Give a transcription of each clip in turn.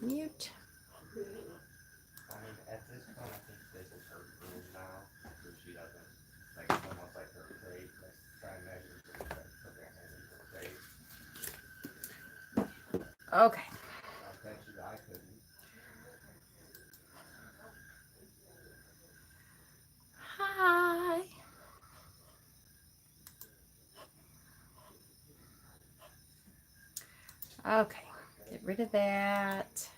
Mute. I mean, at this point, I think this is her room now, so she doesn't, like, it's almost like her crate, like, try and measure, so we try to put their hand in her crate. Okay. I bet you I couldn't. Hi. Okay. Get rid of that.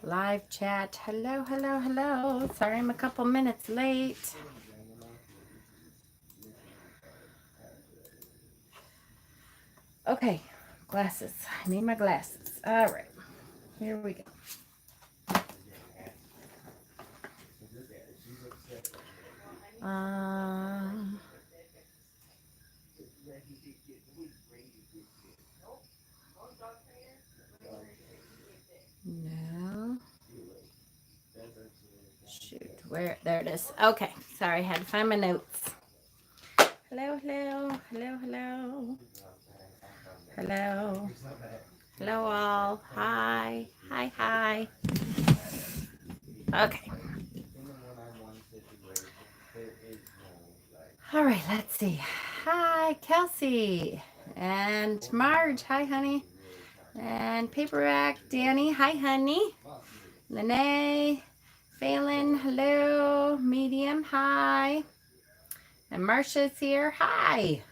Live chat. Hello, hello, hello. Sorry I'm a couple minutes late. Okay. Glasses. I need my glasses. All right. Here we go. Um, no. Shoot, where? There it is. Okay, sorry, I had to find my notes. Hello, hello, hello, hello. Hello. Hello, all. Hi, hi, hi. Okay. All right, let's see. Hi, Kelsey. And Marge. Hi, honey. And Paperback Danny. Hi, honey. Lene. Phelan. Hello. Medium. Hi. And Marcia's here. Hi.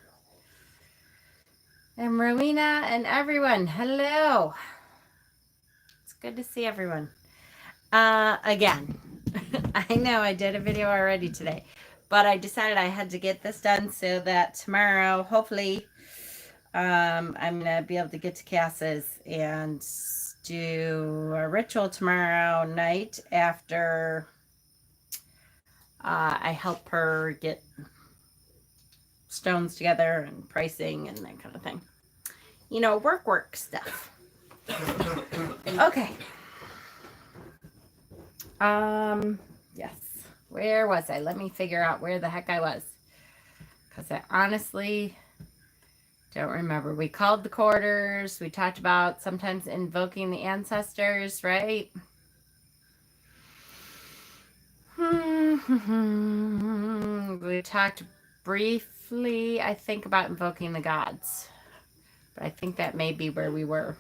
And Rowena and everyone. Hello. It's good to see everyone. Again, I know I did a video already today, but I decided I had to get this done so that tomorrow, hopefully, I'm going to be able to get to Cass's and do a ritual tomorrow night after I help her get stones together and pricing and that kind of thing. You know, work stuff. Okay. Yes. Where was I? Let me figure out where the heck I was. Because I honestly don't remember. We called the quarters. We talked about sometimes invoking the ancestors, right? We talked briefly, I think, about invoking the gods. But I think that may be where we were.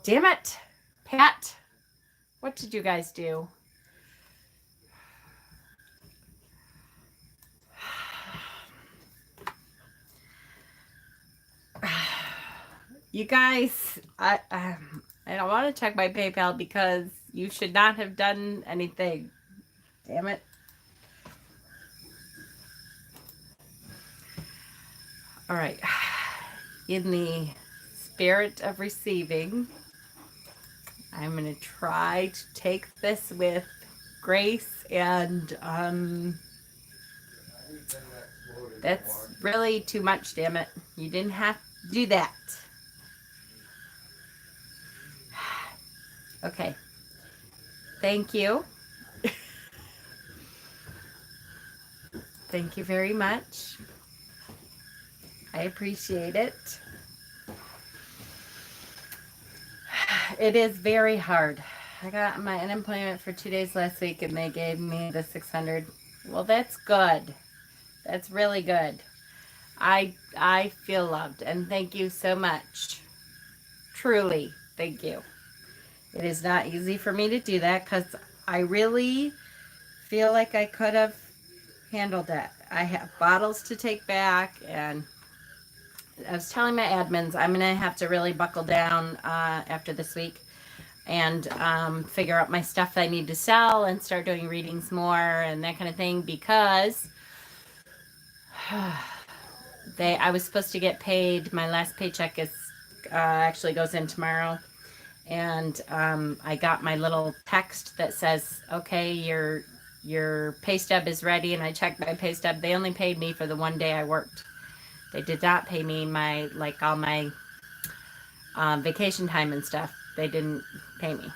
Damn it, Pat. What did you guys do? You guys, I don't want to check my PayPal because you should not have done anything. Damn it. All right. In the spirit of receiving, I'm going to try to take this with grace and that's really too much, damn it. You didn't have to do that. Okay. Thank you. Thank you very much. I appreciate it. It is very hard. I got my unemployment for 2 days last week and they gave me the $600. Well, that's good. That's really good. I feel loved and thank you so much. Truly, thank you. It is not easy for me to do that because I really feel like I could have handled that. I have bottles to take back and I was telling my admins I'm going to have to really buckle down after this week and figure out my stuff that I need to sell and start doing readings more and that kind of thing because I was supposed to get paid. My last paycheck is actually goes in tomorrow. And I got my little text that says, okay, your pay stub is ready. And I checked my pay stub. They only paid me for the 1 day I worked. They did not pay me all my vacation time and stuff. They didn't pay me.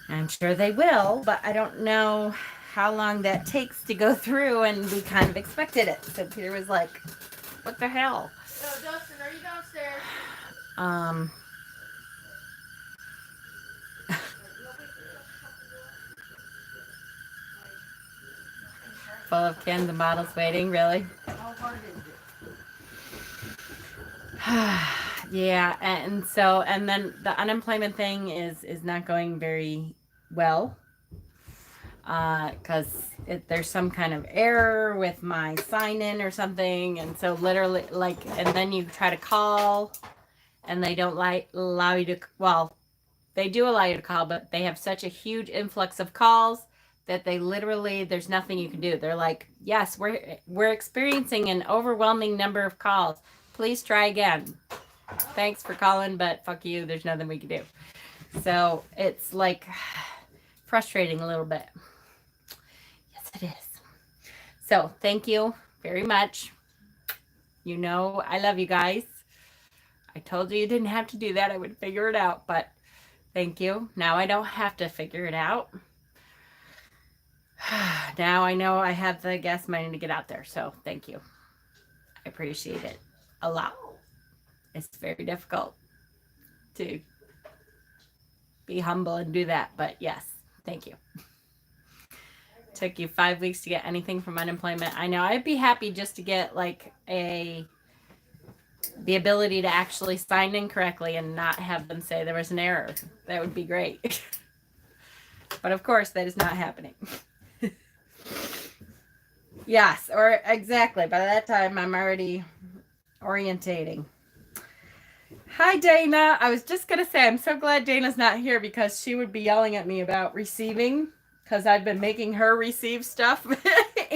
I'm sure they will, but I don't know how long that takes to go through, and we kind of expected it. So Peter was like, what the hell? Dustin, are you downstairs? full of cans and bottles waiting, really? How hard is it? Yeah, and then the unemployment thing is not going very well. Because there's some kind of error with my sign in or something, and so literally, like, and then you try to call, and they don't allow you to. Well, they do allow you to call, but they have such a huge influx of calls that they literally there's nothing you can do. They're like, yes, we're experiencing an overwhelming number of calls. Please try again. Thanks for calling, but fuck you. There's nothing we can do. So it's like frustrating a little bit. It is. So thank you very much. You know I love you guys. I told you didn't have to do that. I would figure it out, but thank you. Now I don't have to figure it out. Now I know I have the gas money to get out there, so thank you. I appreciate it a lot. It's very difficult to be humble and do that, but yes, thank you. Took you 5 weeks to get anything from unemployment. I know. I'd be happy just to get like the ability to actually sign in correctly and not have them say there was an error. That would be great. But of course, that is not happening. Yes, or exactly. By that time, I'm already orientating. Hi, Dana. I was just going to say, I'm so glad Dana's not here because she would be yelling at me about receiving. Because I've been making her receive stuff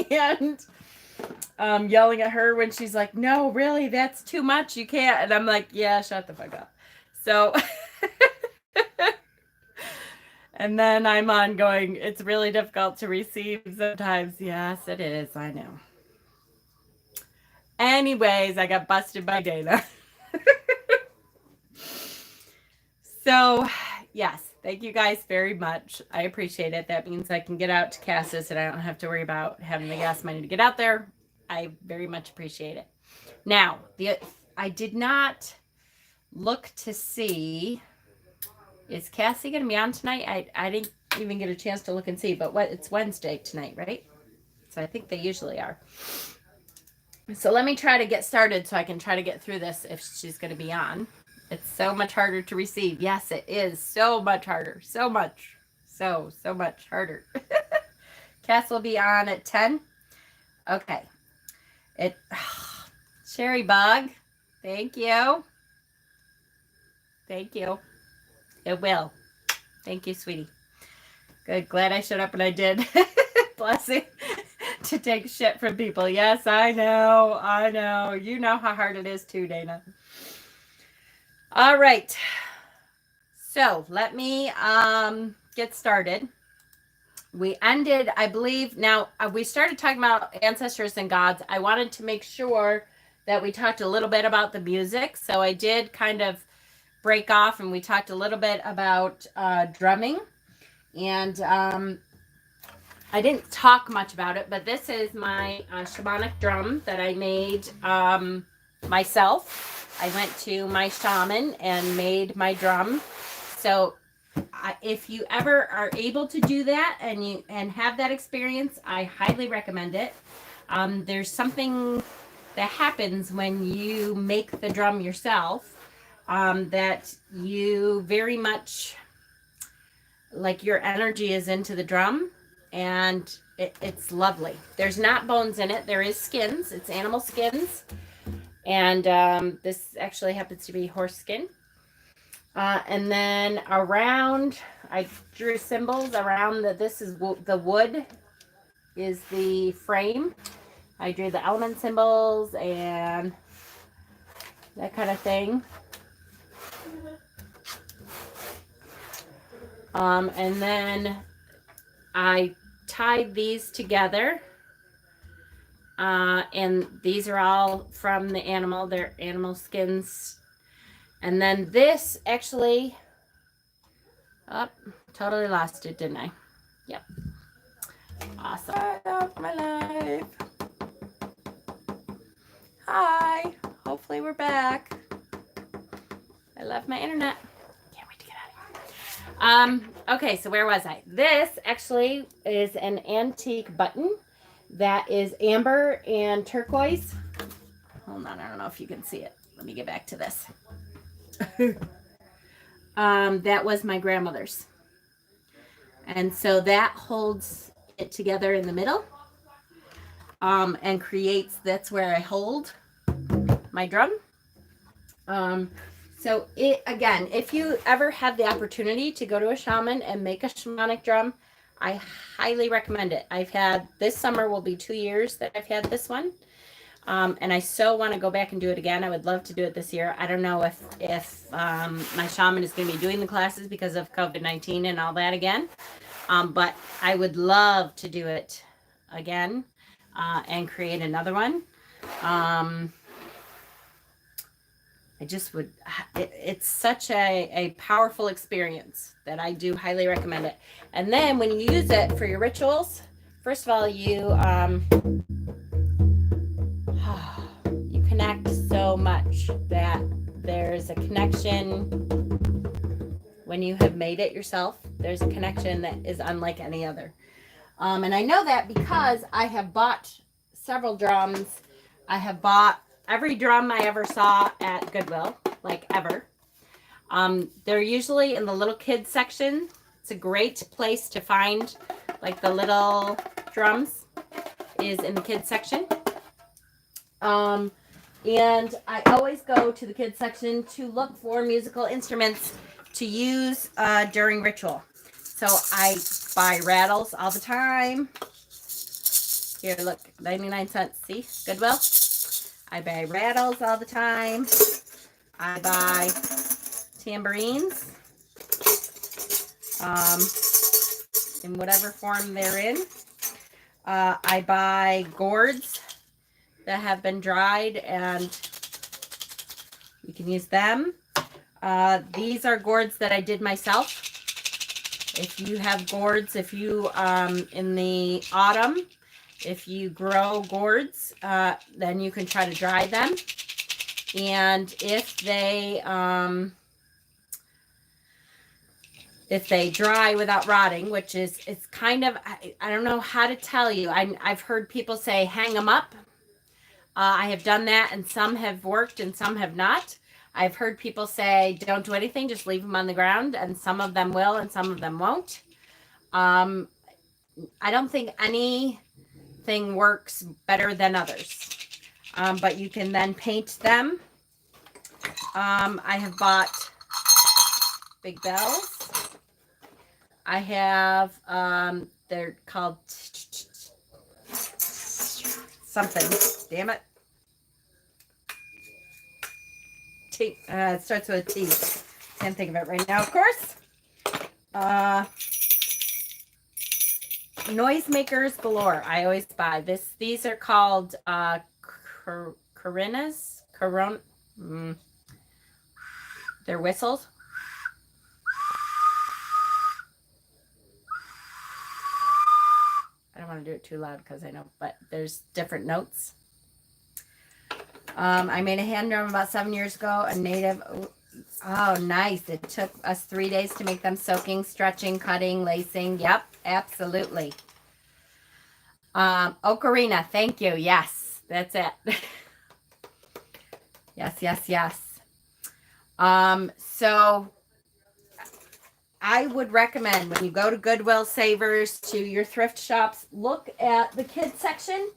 and yelling at her when she's like, no, really, that's too much. You can't. And I'm like, yeah, shut the fuck up. So, and then I'm on going, it's really difficult to receive sometimes. Yes, it is. I know. Anyways, I got busted by Dana. So, yes. Thank you guys very much. I appreciate it. That means I can get out to Cass's and I don't have to worry about having the gas money to get out there. I very much appreciate it. Now, I did not look to see, is Cassie going to be on tonight? I didn't even get a chance to look and see, but it's Wednesday tonight, right? So I think they usually are. So let me try to get started so I can try to get through this if she's going to be on. It's so much harder to receive. Yes, it is so much harder. So much. So much harder. Cass will be on at 10. Okay. Cherry Bug. Thank you. Thank you. It will. Thank you, sweetie. Good. Glad I showed up when I did. Blessing. To take shit from people. Yes, I know. I know. You know how hard it is too, Dana. All right, so let me get started. We ended, I believe, now we started talking about ancestors and gods. I wanted to make sure that we talked a little bit about the music. So I did kind of break off and we talked a little bit about drumming. And I didn't talk much about it, but this is my shamanic drum that I made myself. I went to my shaman and made my drum. So if you ever are able to do that and have that experience, I highly recommend it. There's something that happens when you make the drum yourself that you very much, like, your energy is into the drum and it's lovely. There's not bones in it. There is skins. It's animal skins. And this actually happens to be horse skin. And then around, I drew symbols around this is the wood is the frame. I drew the element symbols and that kind of thing. And then I tied these together. And these are all from the animal. They're animal skins. And then this actually, totally lost it, didn't I? Yep. Awesome. I love my life. Hi. Hopefully we're back. I love my internet. Can't wait to get out of here. Okay, so where was I? This actually is an antique button that is amber and turquoise. Hold on, I don't know if you can see it. Let me get back to this. That was my grandmother's. And so that holds it together in the middle, and creates, that's where I hold my drum. So it, again, if you ever have the opportunity to go to a shaman and make a shamanic drum, I highly recommend it. I've had, this summer will be 2 years that I've had this one. And I so want to go back and do it again. I would love to do it this year. I don't know if my shaman is going to be doing the classes because of COVID-19 and all that again. But I would love to do it again, and create another one. I just would, it's such a powerful experience that I do highly recommend it. And then when you use it for your rituals, first of all, you connect so much that there's a connection when you have made it yourself. There's a connection that is unlike any other. And I know that because I have bought several drums. I have bought every drum I ever saw at Goodwill, like ever. They're usually in the little kids section. It's a great place to find like the little drums, is in the kids section. And I always go to the kids section to look for musical instruments to use during ritual. So I buy rattles all the time. Here, look, 99 cents. See, Goodwill. I buy rattles all the time. I buy tambourines, in whatever form they're in. I buy gourds that have been dried, and you can use them. These are gourds that I did myself. If you have gourds, if you, in the autumn, if you grow gourds, then you can try to dry them. And if they dry without rotting, which is, it's kind of, I don't know how to tell you. I've heard people say hang them up. I have done that, and some have worked and some have not. I've heard people say don't do anything, just leave them on the ground, and some of them will and some of them won't. I don't think anything works better than others, but you can then paint them. I have bought big bells. I have, they're called something, damn it. T, it starts with a T. Can't think of it right now, of course. Noisemakers galore. I always buy this. These are called carinas. They're whistles. I don't want to do it too loud because I know, but there's different notes. I made a hand drum about 7 years ago, a native. Oh, nice. It took us 3 days to make them, soaking, stretching, cutting, lacing. Yep, absolutely. Ocarina, thank you. Yes, that's it. Yes. So I would recommend when you go to Goodwill, Savers, to your thrift shops, look at the kids section.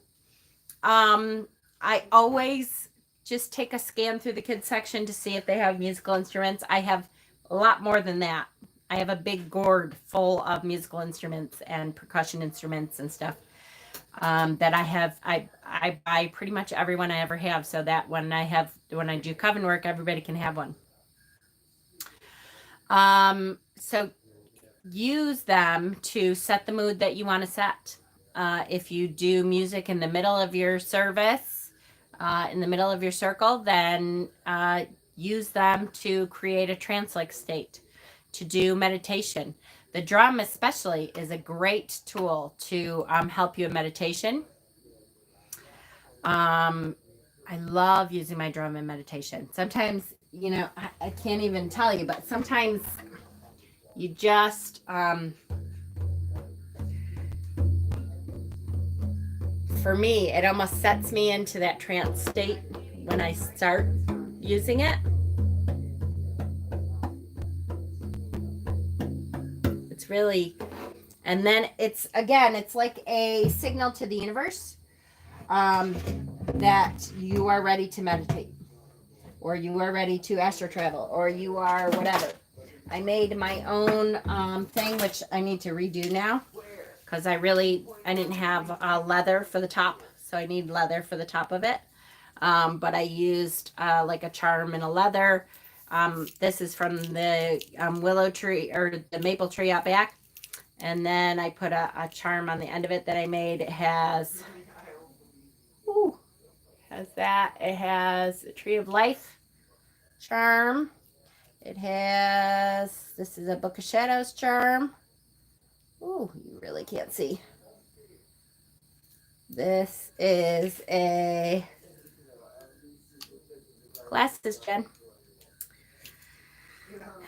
I always just take a scan through the kids section to see if they have musical instruments. I have a lot more than that. I have a big gourd full of musical instruments and percussion instruments and stuff, that I have. I buy pretty much every one I ever have, so that when I do coven work, everybody can have one. So use them to set the mood that you want to set. If you do music in the middle of your service, in the middle of your circle, then use them to create a trance-like state, to do meditation. The drum especially is a great tool to help you in meditation. I love using my drum in meditation. Sometimes, you know, I can't even tell you, but sometimes you just for me, it almost sets me into that trance state when I start using it. It's really, and then it's, again, it's like a signal to the universe that you are ready to meditate, or you are ready to astral travel, or you are whatever. I made my own thing, which I need to redo now because I didn't have leather for the top, so I need leather for the top of it. But I used like a charm and a leather. This is from the willow tree, or the maple tree out back. And then I put a charm on the end of it that I made. It has, it has a tree of life charm. It has, this is a Book of Shadows charm. Ooh, you really can't see. This is a glasses, Jen.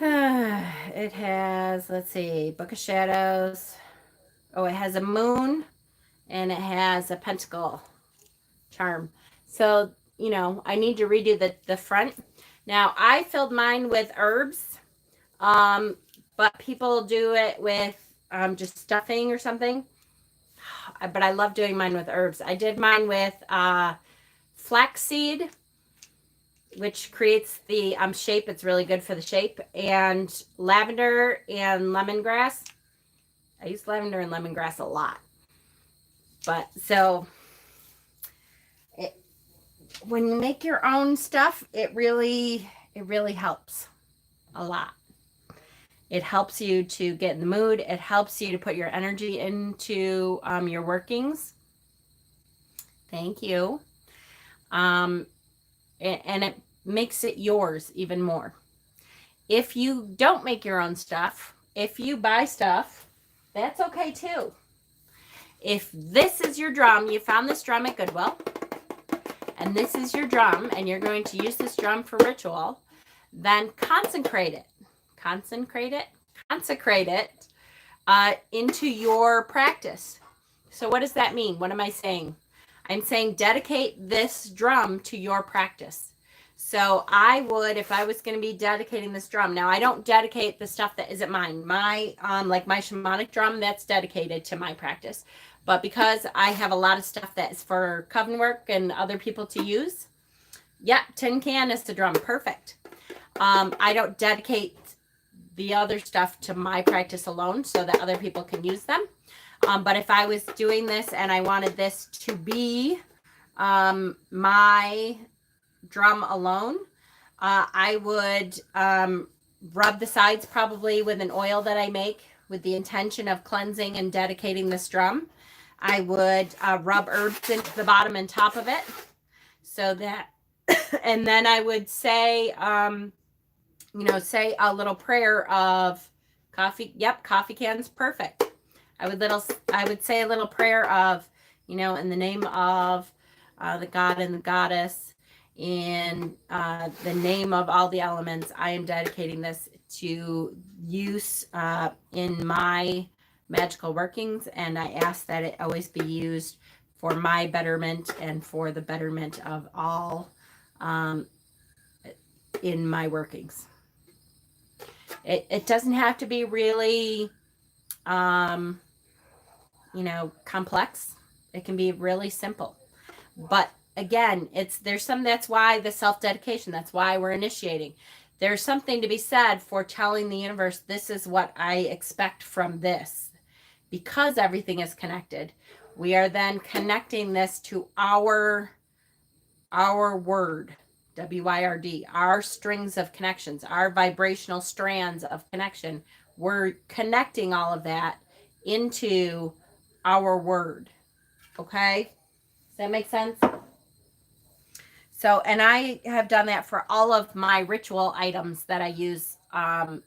It has, let's see, Book of Shadows. Oh, it has a moon and it has a pentacle charm. So, you know, I need to redo the front. Now, I filled mine with herbs, but people do it with just stuffing or something. But I love doing mine with herbs. I did mine with flaxseed, which creates the shape. It's really good for the shape. And lavender and lemongrass. I use lavender and lemongrass a lot. But so when you make your own stuff, it really helps a lot. It helps you to get in the mood. It helps you to put your energy into your workings. Thank you. And it makes it yours even more. If you don't make your own stuff, if you buy stuff, that's okay too. If this is your drum, you found this drum at Goodwill, and this is your drum, and you're going to use this drum for ritual, then consecrate it. Consecrate it into your practice. So what does that mean? What am I saying? I'm saying dedicate this drum to your practice. So I would, if I was going to be dedicating this drum, now I don't dedicate the stuff that isn't mine. My, like my shamanic drum, that's dedicated to my practice. But because I have a lot of stuff that's for coven work and other people to use, yeah, tin can is the drum. Perfect. I don't dedicate the other stuff to my practice alone so that other people can use them. But if I was doing this and I wanted this to be my drum alone, I would rub the sides probably with an oil that I make with the intention of cleansing and dedicating this drum. I would rub herbs into the bottom and top of it so that, and then I would say, say a little prayer of coffee. Yep, coffee cans, perfect. I would say a little prayer of, in the name of the God and the goddess, in the name of all the elements, I am dedicating this to use in my magical workings, and I ask that it always be used for my betterment and for the betterment of all in my workings. It doesn't have to be really, complex. It can be really simple. But again, that's why the self-dedication, that's why we're initiating. There's something to be said for telling the universe, this is what I expect from this. Because everything is connected, we are then connecting this to our word. WYRD, our strings of connections, our vibrational strands of connection. We're connecting all of that into our word. Okay? Does that make sense? So, and I have done that for all of my ritual items that I use on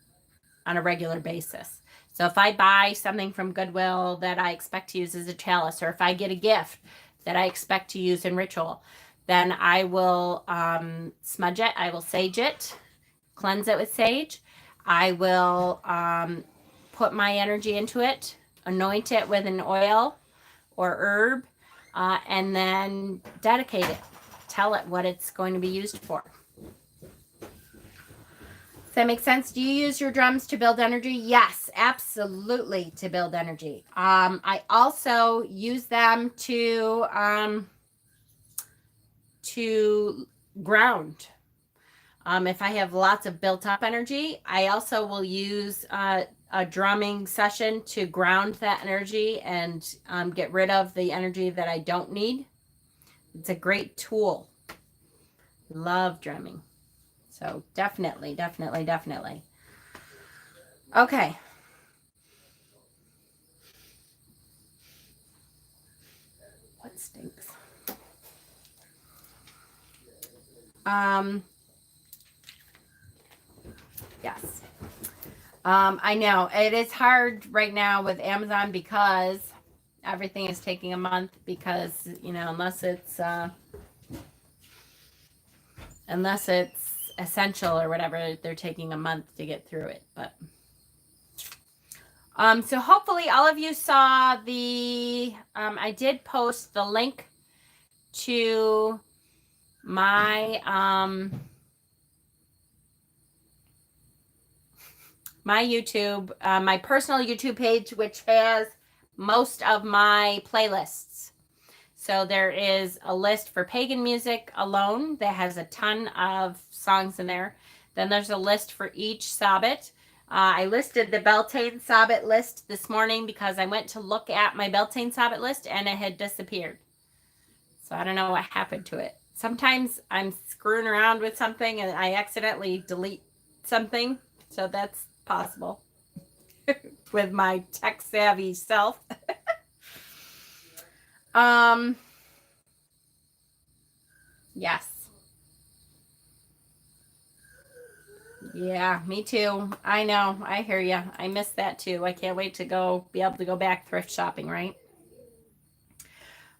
a regular basis. So if I buy something from Goodwill that I expect to use as a chalice, or if I get a gift that I expect to use in ritual, then I will smudge it. I will sage it, cleanse it with sage. I will put my energy into it, anoint it with an oil or herb, and then dedicate it. Tell it what it's going to be used for. Does that make sense? Do you use your drums to build energy? Yes, absolutely, to build energy. I also use them to ground. If I have lots of built-up energy, I also will use a drumming session to ground that energy and get rid of the energy that I don't need. It's a great tool. Love drumming. So definitely, definitely, definitely. Okay. What stinks? Yes. I know it is hard right now with Amazon because everything is taking a month because, you know, unless it's essential or whatever, they're taking a month to get through it. But so hopefully all of you saw the I did post the link to my my YouTube, my personal YouTube page, which has most of my playlists. So there is a list for pagan music alone that has a ton of songs in there. Then there's a list for each Sabbath. I listed the Beltane Sabbath list this morning because I went to look at my Beltane Sabbath list and it had disappeared. So I don't know what happened to it. Sometimes I'm screwing around with something and I accidentally delete something. So that's possible with my tech savvy self. Yes. Yeah, me too. I know. I hear you. I miss that too. I can't wait to be able to go back thrift shopping, right?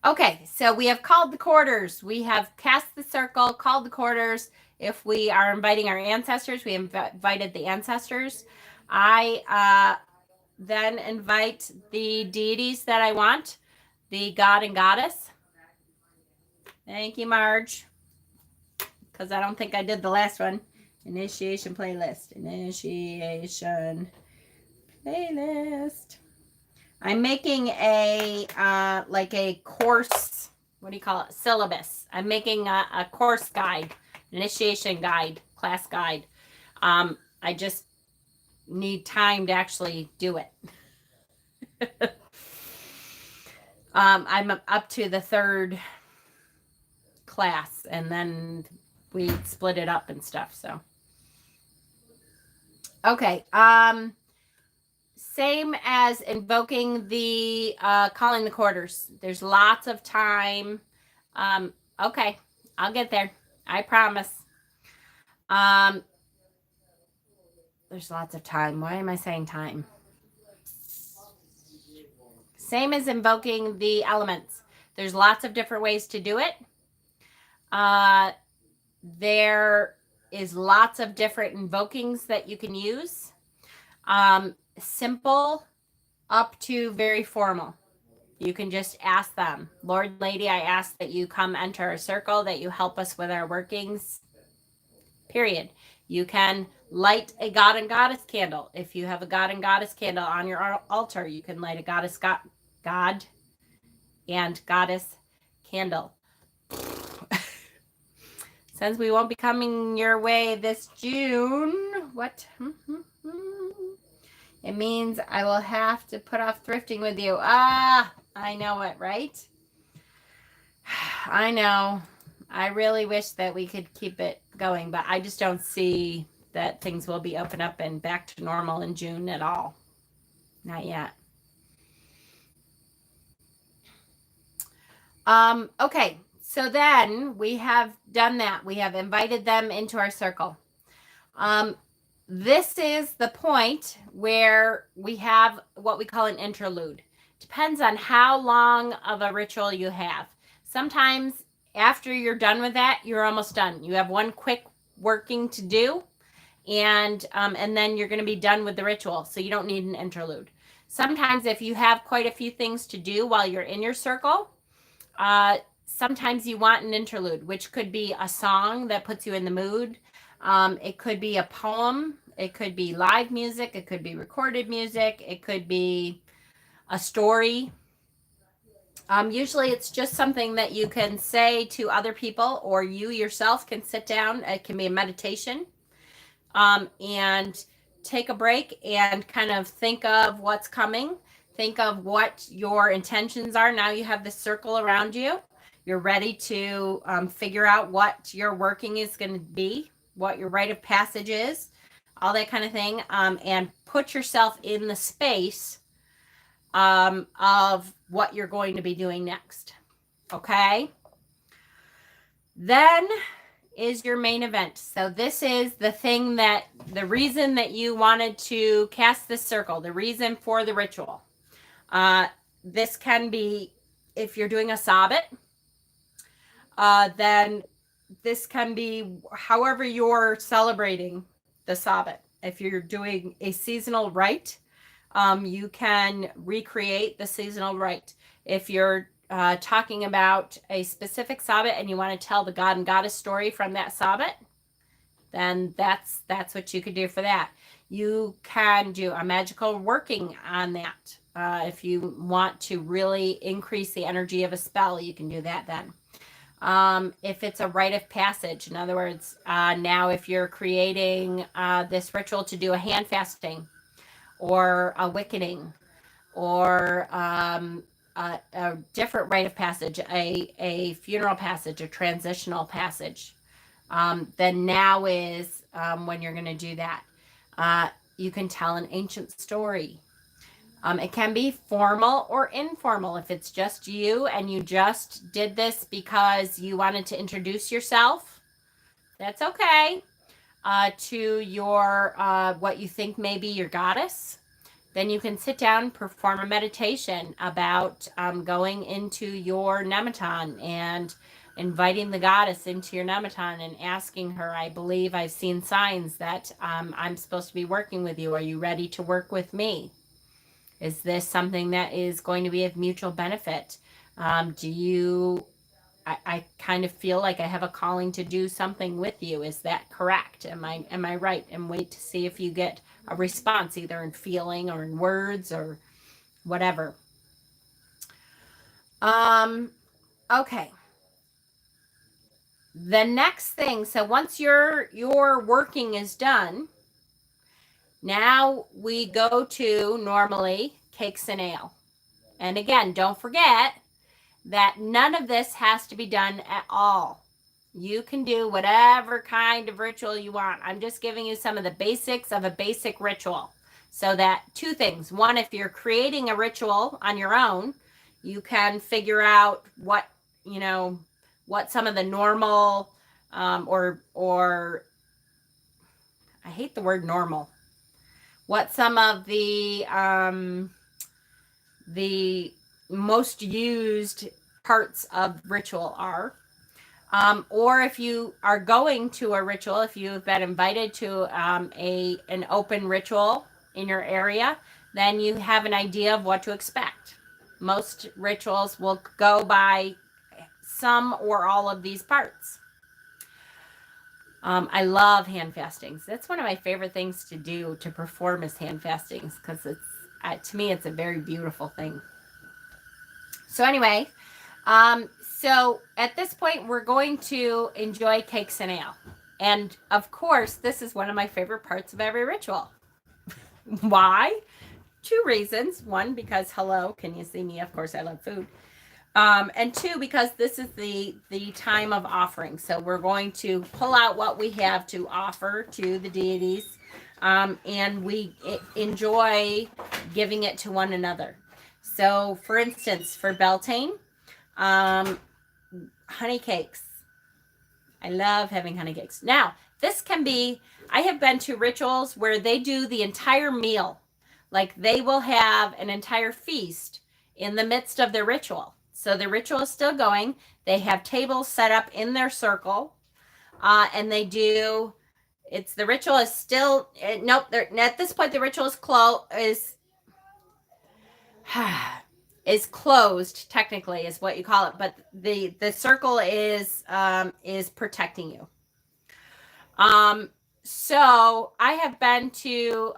Okay, so we have called the quarters. We have cast the circle, called the quarters. If we are inviting our ancestors, we invited the ancestors. I then invite the deities that I want, the god and goddess. Thank you, Marge, because I don't think I did the last one. Initiation playlist. Initiation playlist. I'm making a like a course, what do you call it? Syllabus. I'm making a course guide, initiation guide, class guide. I just need time to actually do it. I'm up to the third class and then we split it up and stuff. So, okay. Same as invoking the calling the quarters. There's lots of time. Okay, I'll get there. I promise. There's lots of time. Why am I saying time? Same as invoking the elements. There's lots of different ways to do it. There is lots of different invokings that you can use. Simple up to very formal. You can just ask them, Lord, Lady, I ask that you come enter our circle, that you help us with our workings, period. You can light a god and goddess candle. If you have a god and goddess candle on your altar, you can light a god and goddess candle. Since we won't be coming your way this June, what? It means I will have to put off thrifting with you. Ah, I know it, right? I know. I really wish that we could keep it going, but I just don't see that things will be open up and back to normal in June at all. Not yet. Okay, so then we have done that. We have invited them into our circle. This is the point where we have what we call an interlude. Depends on how long of a ritual you have. Sometimes after you're done with that, you're almost done. You have one quick working to do, and then you're going to be done with the ritual, so you don't need an interlude. Sometimes if you have quite a few things to do while you're in your circle, sometimes you want an interlude, which could be a song that puts you in the mood. It could be a poem. It could be live music. It could be recorded music. It could be a story. Usually it's just something that you can say to other people, or you yourself can sit down. It can be a meditation, and take a break and kind of think of what's coming. Think of what your intentions are. Now you have this circle around you. You're ready to figure out what your working is going to be, what your rite of passage is, all that kind of thing, and put yourself in the space of what you're going to be doing next. Okay? Then is your main event. So this is the thing that, the reason that you wanted to cast this circle, the reason for the ritual. This can be, if you're doing a sabbat, then this can be however you're celebrating the sabbat. If you're doing a seasonal rite, you can recreate the seasonal rite. If you're talking about a specific sabbat and you want to tell the god and goddess story from that sabbat, then that's what you could do for that. You can do a magical working on that. If you want to really increase the energy of a spell, you can do that then. If it's a rite of passage, in other words, now if you're creating this ritual to do a hand fasting or a wickening or a different rite of passage, a funeral passage, a transitional passage, then now is when you're going to do that. You can tell an ancient story. It can be formal or informal. If it's just you and you just did this because you wanted to introduce yourself, that's okay. To your, what you think may be your goddess, then you can sit down, perform a meditation about going into your nematon and inviting the goddess into your nematon and asking her, I believe I've seen signs that I'm supposed to be working with you. Are you ready to work with me? Is this something that is going to be of mutual benefit? I kind of feel like I have a calling to do something with you. Is that correct? Am I right? And wait to see if you get a response, either in feeling or in words or whatever. Okay. The next thing, so once your working is done, now we go to normally cakes and ale. And again, don't forget that none of this has to be done at all. You can do whatever kind of ritual you want. I'm just giving you some of the basics of a basic ritual. So that two things. One, if you're creating a ritual on your own, you can figure out what some of the normal, or I hate the word normal. What some of the most used parts of ritual are. Or if you are going to a ritual, if you've been invited to an open ritual in your area, then you have an idea of what to expect. Most rituals will go by some or all of these parts. I love hand fastings. That's one of my favorite things to do, to perform, is hand fastings, because it's to me, it's a very beautiful thing. So anyway, so at this point, we're going to enjoy cakes and ale. And of course, this is one of my favorite parts of every ritual. Why? Two reasons. One, because hello, can you see me? Of course, I love food. And two, because this is the time of offering. So we're going to pull out what we have to offer to the deities. And we enjoy giving it to one another. So for instance, for Beltane, honey cakes. I love having honey cakes. Now, this can be, I have been to rituals where they do the entire meal. Like they will have an entire feast in the midst of their ritual. So the ritual is still going. They have tables set up in their circle. And they do, the ritual is still, nope, at this point the ritual is closed, technically is what you call it, but the circle is protecting you. So I have been to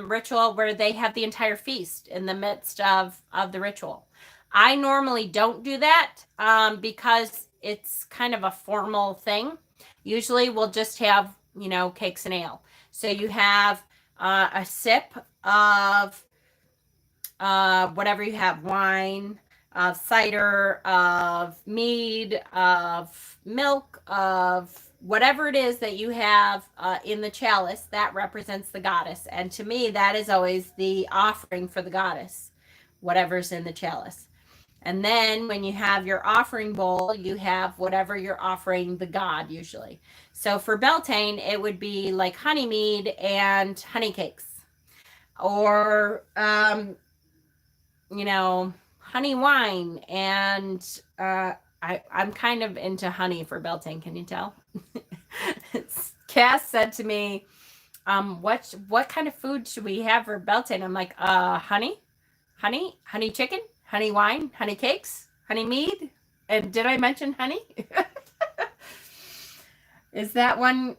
ritual where they have the entire feast in the midst of the ritual. I normally don't do that because it's kind of a formal thing. Usually we'll just have, cakes and ale. So you have a sip of whatever you have, wine, of cider, of mead, of milk, of whatever it is that you have in the chalice, that represents the goddess. And to me, that is always the offering for the goddess, whatever's in the chalice. And then when you have your offering bowl, you have whatever you're offering the god usually. So for Beltane, it would be like honey mead and honey cakes, or honey wine. And I'm kind of into honey for Beltane. Can you tell? Cass said to me, what kind of food should we have for Beltane? I'm like, honey chicken, honey wine, honey cakes, honey mead. And did I mention honey? Is that one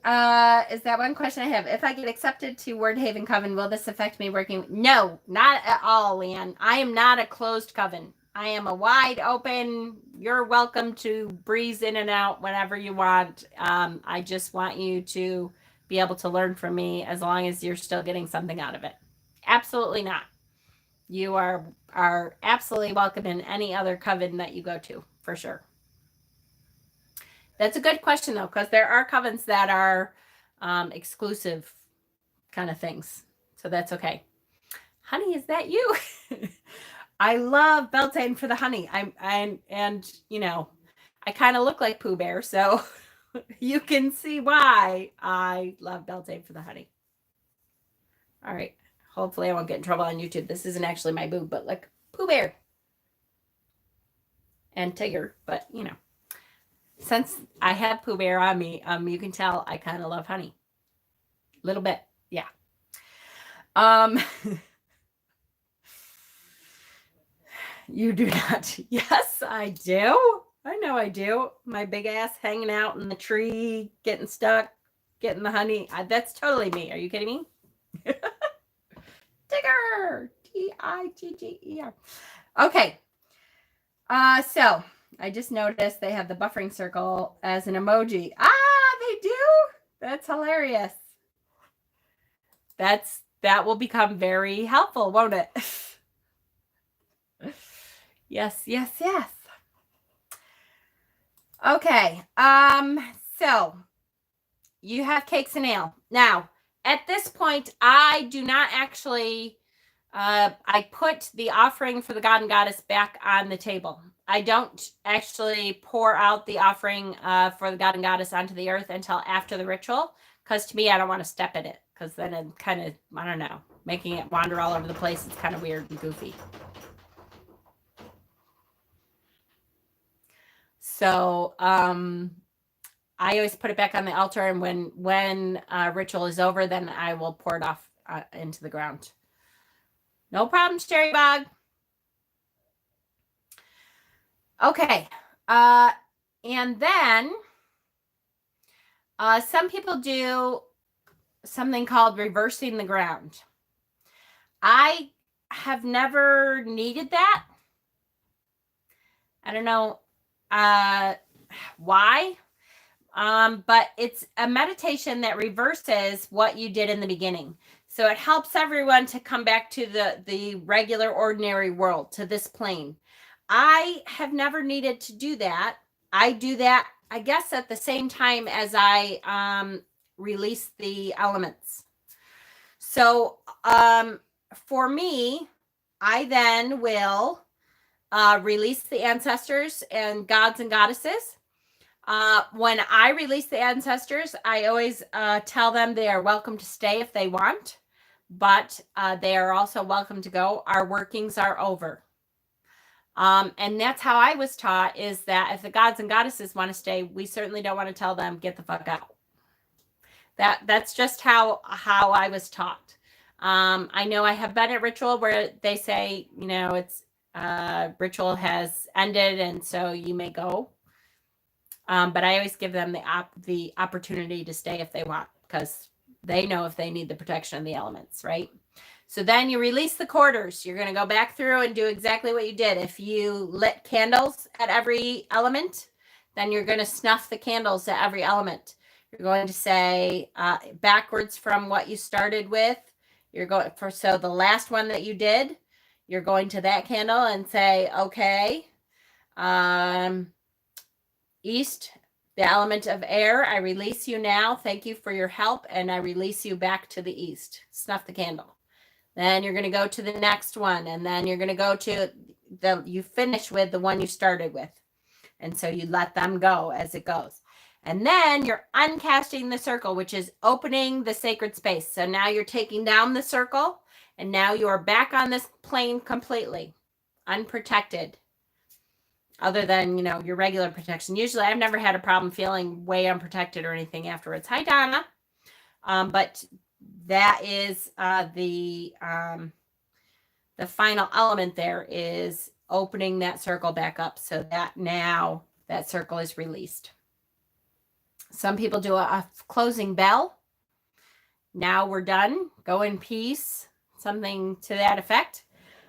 question I have? If I get accepted to Word Haven Coven, will this affect me working? No, not at all, Leanne. I am not a closed coven. I am a wide open, you're welcome to breeze in and out whenever you want. I just want you to be able to learn from me as long as you're still getting something out of it. Absolutely not. You are absolutely welcome in any other coven that you go to, for sure. That's a good question, though, because there are covens that are exclusive kind of things. So that's okay. Honey, is that you? I love Beltane for the honey. I kind of look like Pooh Bear, so you can see why I love Beltane for the honey. All right. Hopefully I won't get in trouble on YouTube. This isn't actually my boob, but like Pooh Bear and Tigger, but since I have Pooh Bear on me, you can tell I kind of love honey. A little bit, yeah. You do not. Yes, I do. I know I do. My big ass hanging out in the tree, getting stuck, getting the honey. That's totally me. Are you kidding me? Tigger. Tigger. Okay. So I just noticed they have the buffering circle as an emoji. They do? That's hilarious. That will become very helpful, won't it? Yes. Okay. So you have cakes and ale. Now, at this point, I do not actually I put the offering for the god and goddess back on the table. I don't actually pour out the offering for the god and goddess onto the earth until after the ritual, because to me, I don't want to step in it, because then it kind of, I don't know, making it wander all over the place. It's kind of weird and goofy. So I always put it back on the altar, and when ritual is over, then I will pour it off into the ground. No problem, Sherry Bog. Okay. And then some people do something called reversing the ground. I have never needed that. I don't know why. But it's a meditation that reverses what you did in the beginning. So it helps everyone to come back to the regular, ordinary world, to this plane. I have never needed to do that. I do that, I guess, at the same time as I release the elements. So for me, I then will release the ancestors and gods and goddesses. When I release the ancestors, I always tell them they are welcome to stay if they want, but they are also welcome to go. Our workings are over. And that's how I was taught, is that if the gods and goddesses want to stay, we certainly don't want to tell them, get the fuck out. That's just how I was taught. I know I have been at ritual where they say, ritual has ended, and so you may go. But I always give them the opportunity to stay if they want, because they know if they need the protection of the elements, right? So then you release the quarters. You're going to go back through and do exactly what you did. If you lit candles at every element, then you're going to snuff the candles at every element. You're going to say backwards from what you started with. You're going for, so the last one that you did, you're going to that candle and say, okay, East, the element of air, I release you now. Thank you for your help, and I release you back to the east. Snuff the candle. Then you're going to go to the next one, and then you're going to go to you finish with the one you started with. And so you let them go as it goes. And then you're uncasting the circle, which is opening the sacred space. So now you're taking down the circle, and now you're back on this plane completely, unprotected, other than, your regular protection. Usually I've never had a problem feeling way unprotected or anything afterwards. Hi, Donna. But that is the final element there is opening that circle back up so that now that circle is released. Some people do a closing bell. Now we're done. Go in peace. Something to that effect.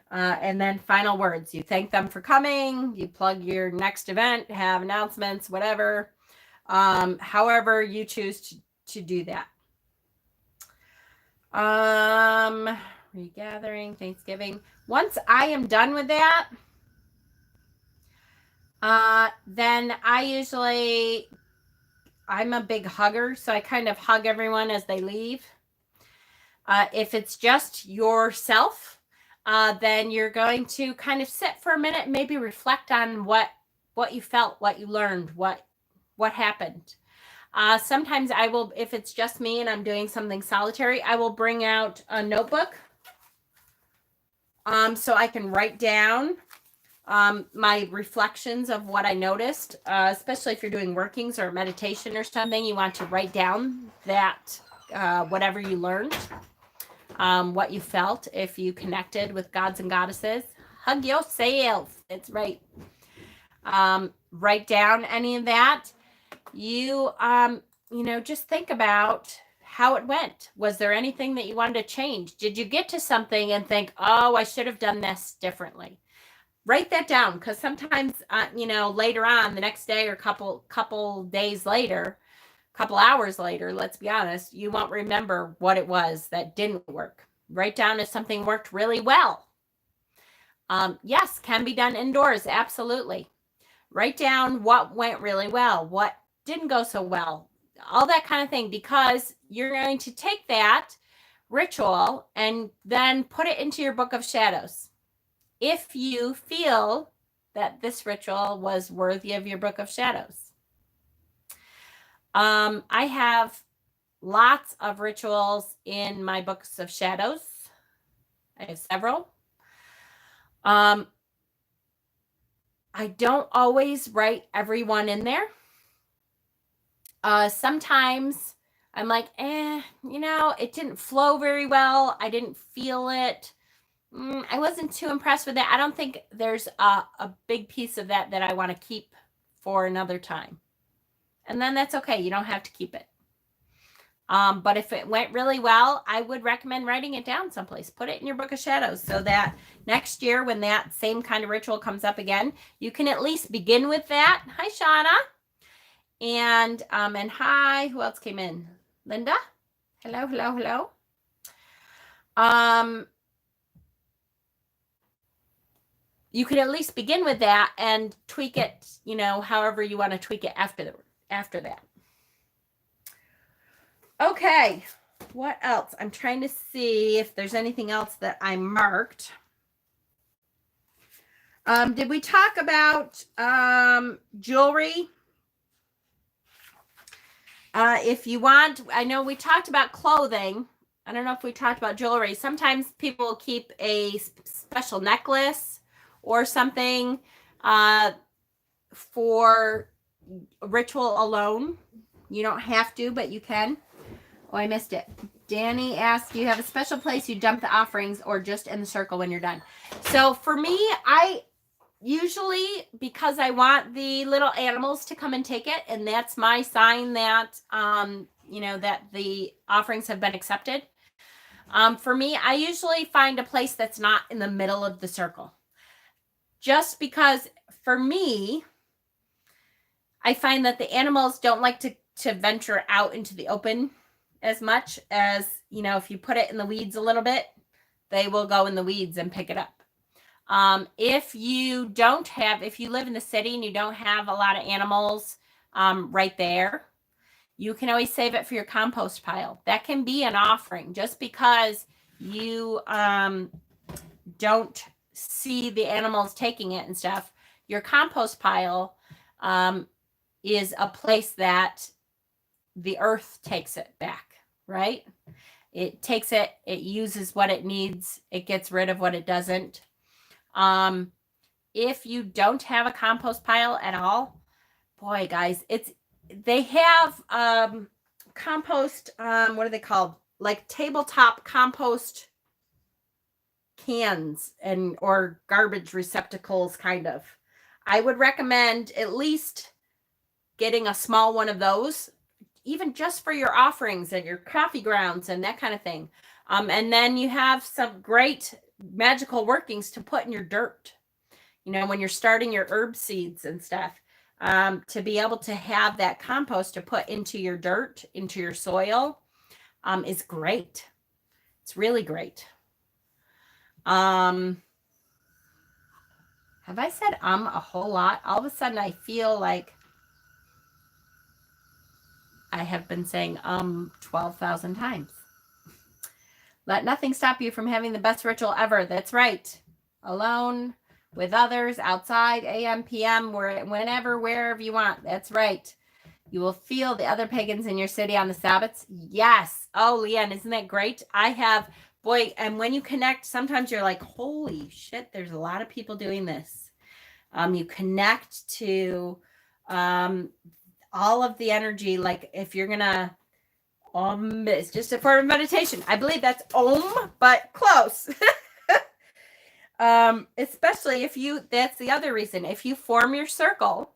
And then final words. You thank them for coming. You plug your next event, have announcements, whatever. However you choose to do that. Regathering, Thanksgiving. Once I am done with that, then I'm a big hugger, so I kind of hug everyone as they leave. If it's just yourself, then you're going to kind of sit for a minute and maybe reflect on what you felt, what you learned, what happened. Sometimes I will, if it's just me and I'm doing something solitary, I will bring out a notebook so I can write down my reflections of what I noticed, especially if you're doing workings or meditation or something. You want to write down that whatever you learned, what you felt, if you connected with gods and goddesses. Hug yourself. It's right. Write down any of that. You just think about how it went. Was there anything that you wanted to change? Did you get to something and think, oh, I should have done this differently? Write that down, because sometimes, later on, the next day or couple days later, couple hours later, let's be honest, you won't remember what it was that didn't work. Write down if something worked really well. Yes, can be done indoors, absolutely. Write down what went really well, what didn't go so well, all that kind of thing, because you're going to take that ritual and then put it into your book of shadows. If you feel that this ritual was worthy of your book of shadows. I have lots of rituals in my books of shadows. I have several. I don't always write everyone in there. Sometimes I'm like, it didn't flow very well. I didn't feel it. I wasn't too impressed with that. I don't think there's a big piece of that I want to keep for another time. And then that's okay. You don't have to keep it. But if it went really well, I would recommend writing it down someplace. Put it in your book of shadows so that next year when that same kind of ritual comes up again, you can at least begin with that. Hi, Shauna. And hi, who else came in? Linda? Hello. You could at least begin with that and tweak it, however you want to tweak it after that. Okay, what else? I'm trying to see if there's anything else that I marked. Did we talk about jewelry? If you want, I know we talked about clothing. I don't know if we talked about jewelry. Sometimes people keep a special necklace or something for ritual alone. You don't have to, but you can. Oh, I missed it. Danny asks, do you have a special place you dump the offerings or just in the circle when you're done? So for me, I usually, because I want the little animals to come and take it, and that's my sign that, that the offerings have been accepted. For me, I usually find a place that's not in the middle of the circle. Just because for me, I find that the animals don't like to venture out into the open as much as, if you put it in the weeds a little bit, they will go in the weeds and pick it up. If you live in the city and you don't have a lot of animals right there, you can always save it for your compost pile. That can be an offering. Just because you don't see the animals taking it and stuff, your compost pile is a place that the earth takes it back, right? It takes it, it uses what it needs, it gets rid of what it doesn't. If you don't have a compost pile at all, boy, guys, they have compost, what are they called? Like tabletop compost cans or garbage receptacles, kind of. I would recommend at least getting a small one of those, even just for your offerings and your coffee grounds and that kind of thing. And then you have some great magical workings to put in your dirt. When you're starting your herb seeds and stuff, to be able to have that compost to put into your dirt, into your soil, is great. It's really great. Have I said a whole lot? All of a sudden I feel like I have been saying 12,000 times. Let nothing stop you from having the best ritual ever. That's right. Alone, with others, outside, AM, PM, whenever, wherever you want. That's right. You will feel the other pagans in your city on the Sabbaths. Yes. Oh, Leanne, isn't that great? And when you connect, sometimes you're like, holy shit, there's a lot of people doing this. You connect to all of the energy. Like if you're going to, it's just a form of meditation. I believe that's but close. Especially that's the other reason. If you form your circle,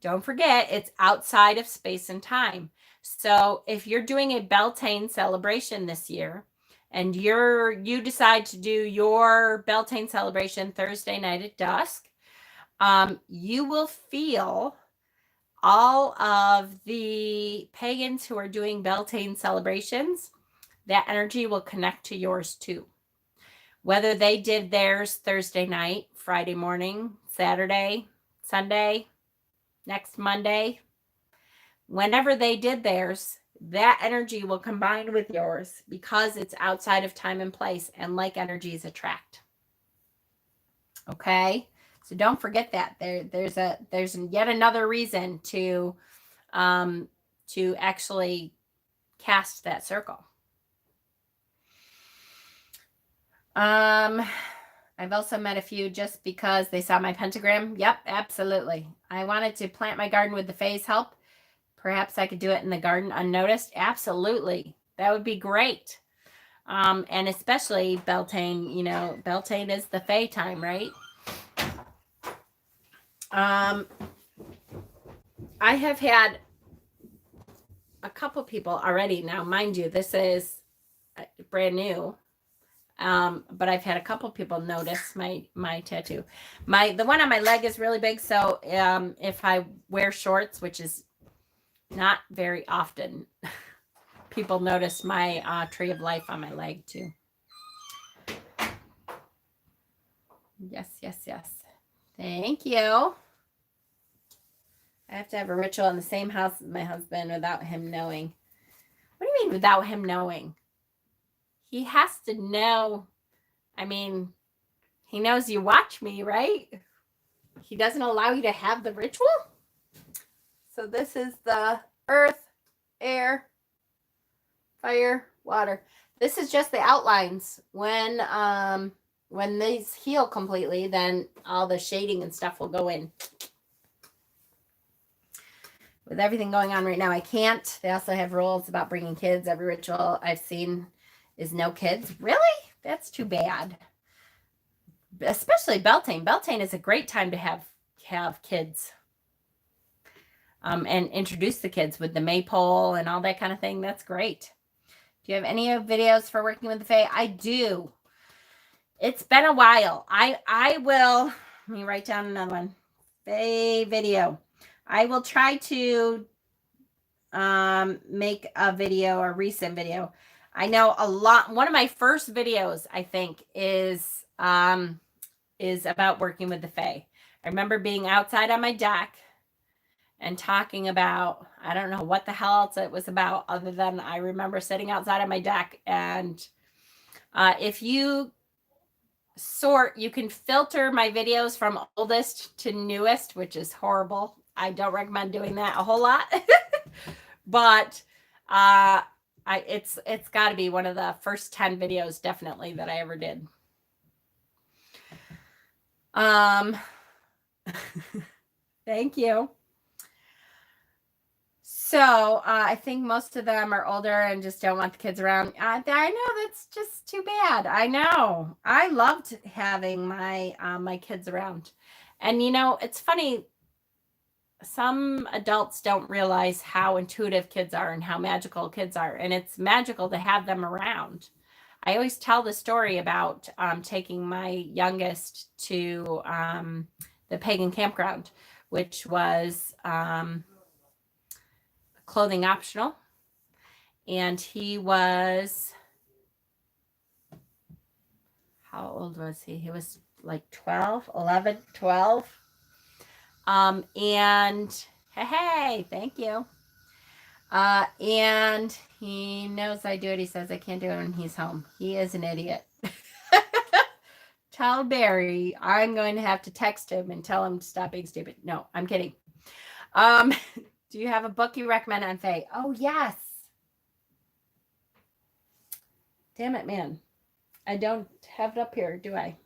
don't forget it's outside of space and time. So if you're doing a Beltane celebration this year and you decide to do your Beltane celebration Thursday night at dusk, you will feel all of the pagans who are doing Beltane celebrations. That energy will connect to yours too. Whether they did theirs Thursday night, Friday morning, Saturday, Sunday, next Monday, whenever they did theirs, that energy will combine with yours because it's outside of time and place, and like energies attract. Okay? So don't forget that. There's yet another reason to actually cast that circle. I've also met a few just because they saw my pentagram. Yep, absolutely. I wanted to plant my garden with the Fae's help. Perhaps I could do it in the garden unnoticed. Absolutely. That would be great. And especially Beltane, Beltane is the Fae time, right? I have had a couple people already. Now, mind you, this is brand new. But I've had a couple people notice my tattoo. The one on my leg is really big. So, if I wear shorts, which is not very often, people notice my tree of life on my leg too. Yes. Thank you. I have to have a ritual in the same house as my husband without him knowing. What do you mean without him knowing? He has to know. I mean, he knows you watch me, right? He doesn't allow you to have the ritual? So this is the earth, air, fire, water. This is just the outlines. When these heal completely, then all the shading and stuff will go in. with everything going on right now, I can't. They also have rules about bringing kids. Every ritual I've seen is no kids. Really? That's too bad. Especially Beltane. Beltane is a great time to have kids. And introduce the kids with the maypole and all that kind of thing. That's great. Do you have any videos for working with the Fae? I do. It's been a while. I will, let me write down another one. Fae video. I will try to make a video, a recent video. I know a lot. One of my first videos, I think, is about working with the Fae. I remember being outside on my deck and talking about, I don't know what the hell else it was about, other than I remember sitting outside on my deck. And if you sort, you can filter my videos from oldest to newest, which is horrible. I don't recommend doing that a whole lot. But it's got to be one of the first 10 videos definitely that I ever did. Thank you. So I think most of them are older and just don't want the kids around. I know, that's just too bad. I know. I loved having my my kids around. And you know, it's funny. Some adults don't realize how intuitive kids are and how magical kids are. And it's magical to have them around. I always tell the story about taking my youngest to the pagan campground, which was clothing optional. And he was, how old was he? He was like 12, 11, 12. And hey, thank you. And he knows I do it. He says I can't do it when he's home. He is an idiot. Tell Barry I'm going to have to text him and tell him to stop being stupid. No, I'm kidding. Do you have a book you recommend on Fae? Oh, yes. Damn it, man. I don't have it up here, do I?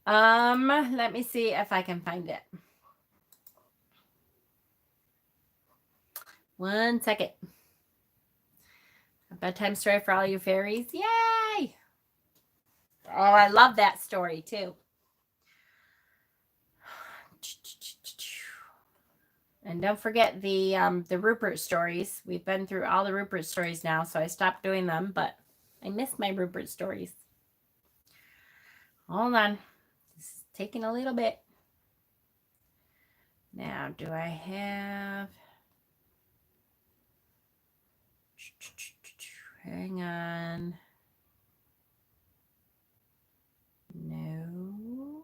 Let me see if I can find it. One second. A bedtime story for all you fairies. Yay! Oh, I love that story too. And don't forget the Rupert stories. We've been through all the Rupert stories now, so I stopped doing them, but I miss my Rupert stories. Hold on. This is taking a little bit. Now, do I have... Hang on. No.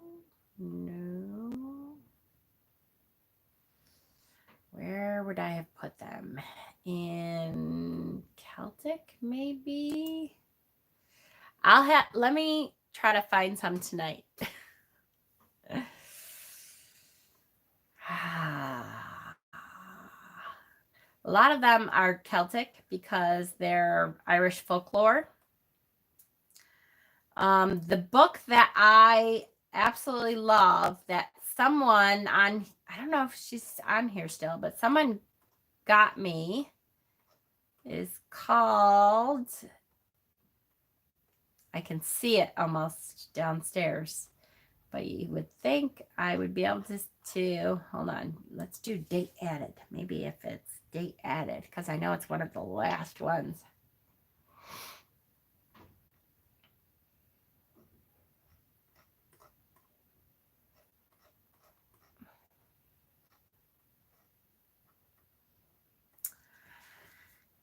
Where would I have put them? In Celtic, maybe? Let me try to find some tonight. A lot of them are Celtic because they're Irish folklore. The book that I absolutely love that someone on, I don't know if she's on here still, but someone got me, is called, I can see it almost downstairs, but you would think I would be able to hold on, let's do date added. Maybe if it's date added, because I know it's one of the last ones.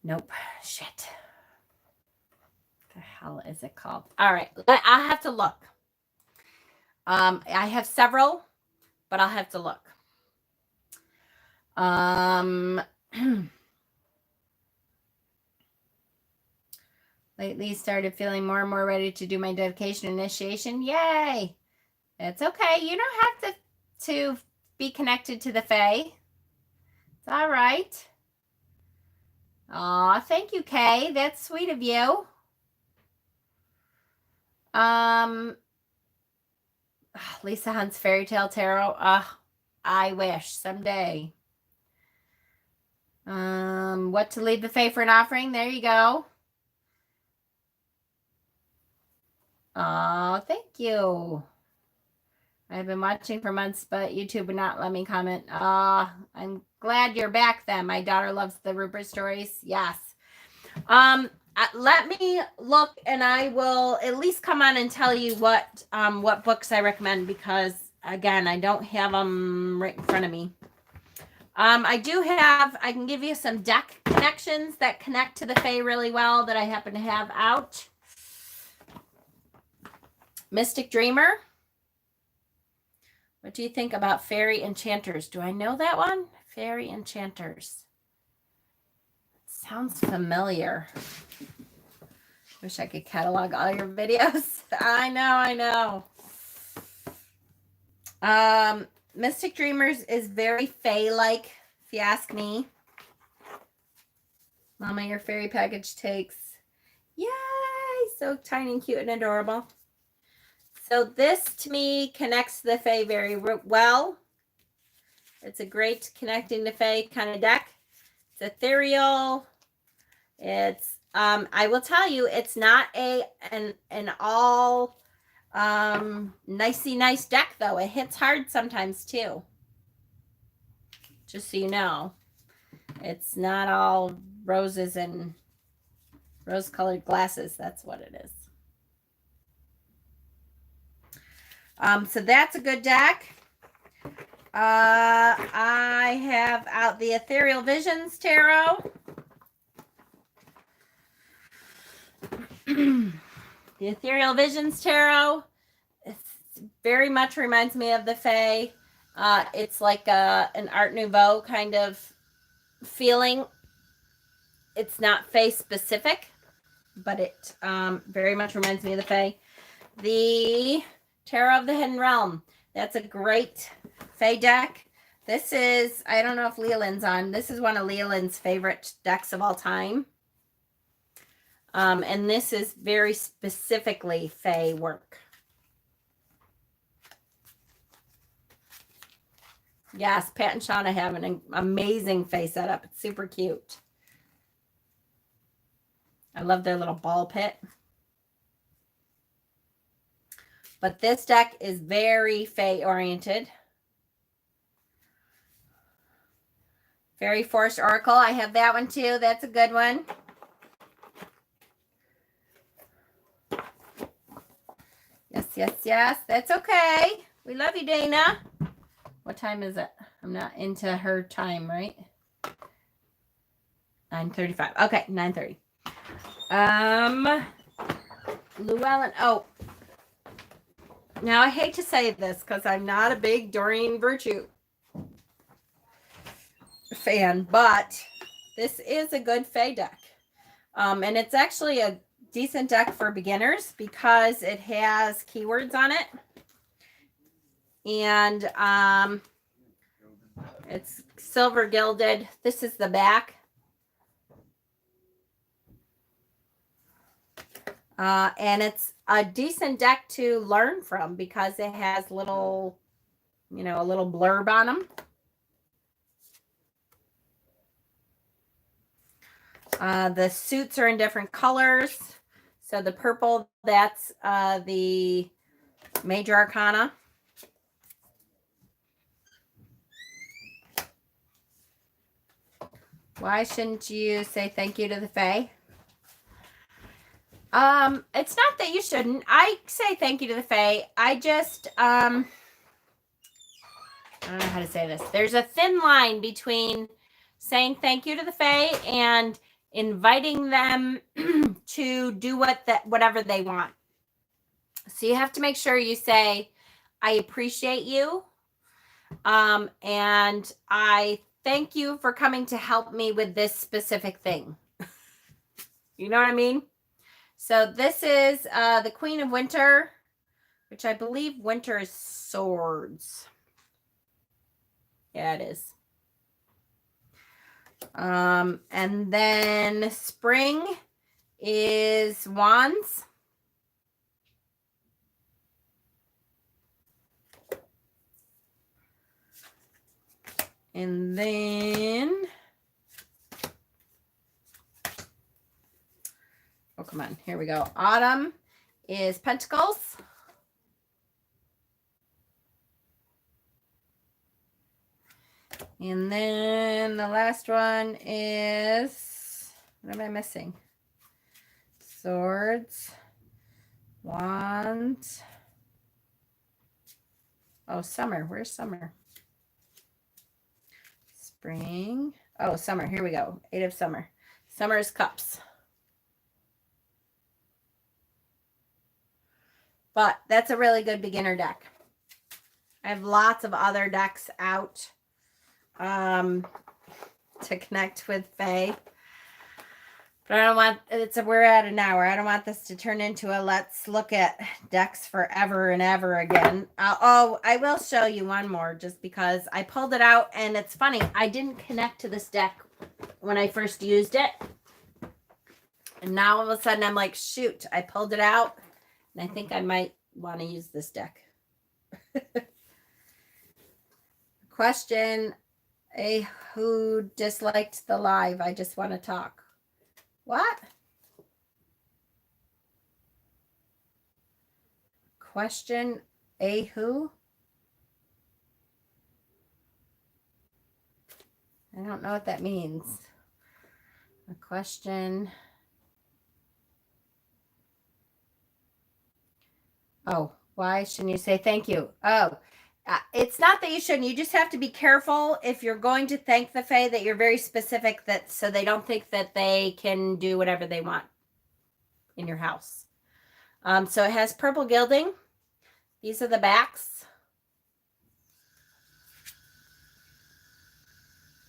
Nope. Shit. What the hell is it called? All right. I'll have to look. I have several, but I'll have to look. Lately started feeling more and more ready to do my dedication initiation. Yay! It's okay. You don't have to be connected to the Fae. It's all right. Aw, thank you, Kay. That's sweet of you. Lisa Hunt's Fairy Tale Tarot. I wish someday. What to leave the Fae for an offering? There you go. Oh, thank you. I've been watching for months, but YouTube would not let me comment. I'm glad you're back then. My daughter loves the Rupert stories. Yes. Let me look, and I will at least come on and tell you what books I recommend, because again, I don't have them right in front of me. I can give you some deck connections that connect to the Fae really well that I happen to have out. Mystic Dreamer. What do you think about Fairy Enchanters? Do I know that one? Fairy Enchanters. Sounds familiar. Wish I could catalog all your videos. I know. Mystic Dreamers is very Fae-like, if you ask me. Mama, your fairy package takes. Yay! So tiny and cute and adorable. So this, to me, connects to the Fae very well. It's a great connecting to Fae kind of deck. It's ethereal. It's, I will tell you, it's not an all nicey nice deck, though. It hits hard sometimes, too. Just so you know. It's not all roses and rose-colored glasses. That's what it is. So that's a good deck. I have out the Ethereal Visions Tarot. The Ethereal Visions Tarot. It very much reminds me of the Fae. It's like an Art Nouveau kind of feeling. It's not Fae specific, but it very much reminds me of the Fae. The Tarot of the Hidden Realm. That's a great Fae deck. This is, I don't know if Leolin's on. This is one of Leolin's favorite decks of all time. And this is very specifically Fae work. Yes, Pat and Shauna have an amazing Fae setup. It's super cute. I love their little ball pit. But this deck is very Fae oriented. Fairy Force Oracle. I have that one too. That's a good one. Yes. That's okay. We love you, Dana. What time is it? I'm not into her time, right? 9:35. Okay, 9:30. Llewellyn. Oh. Now, I hate to say this because I'm not a big Doreen Virtue fan, but this is a good Fae deck. And it's actually a decent deck for beginners because it has keywords on it. And it's silver gilded. This is the back. And it's a decent deck to learn from because it has little, a little blurb on them. The suits are in different colors. So the purple, that's the Major Arcana. Why shouldn't you say thank you to the Fae? It's not that you shouldn't. I say thank you to the Fae. I just, I don't know how to say this. There's a thin line between saying thank you to the Fae and inviting them to do whatever they want. So you have to make sure you say, I appreciate you. And I thank you for coming to help me with this specific thing. You know what I mean? So this is the Queen of Winter, which I believe winter is swords. Yeah, it is. And then spring is wands. And then, oh, come on. Here we go. Autumn is Pentacles. And then the last one is, what am I missing? Swords, Wands. Oh, Summer. Where's Summer? Spring. Oh, Summer. Here we go. 8 of Summer. Summer's Cups. But that's a really good beginner deck. I have lots of other decks out to connect with Fae. But I don't want, we're at an hour. I don't want this to turn into a let's look at decks forever and ever again. I will show you one more just because I pulled it out and it's funny. I didn't connect to this deck when I first used it. And now all of a sudden I'm like, shoot, I pulled it out and I think I might want to use this deck. Question, who disliked the live? I just want to talk. What? Question, who? I don't know what that means. A question. Oh, why shouldn't you say thank you? Oh, it's not that you shouldn't. You just have to be careful if you're going to thank the Fae that you're very specific, that so they don't think that they can do whatever they want in your house. So it has purple gilding. These are the backs.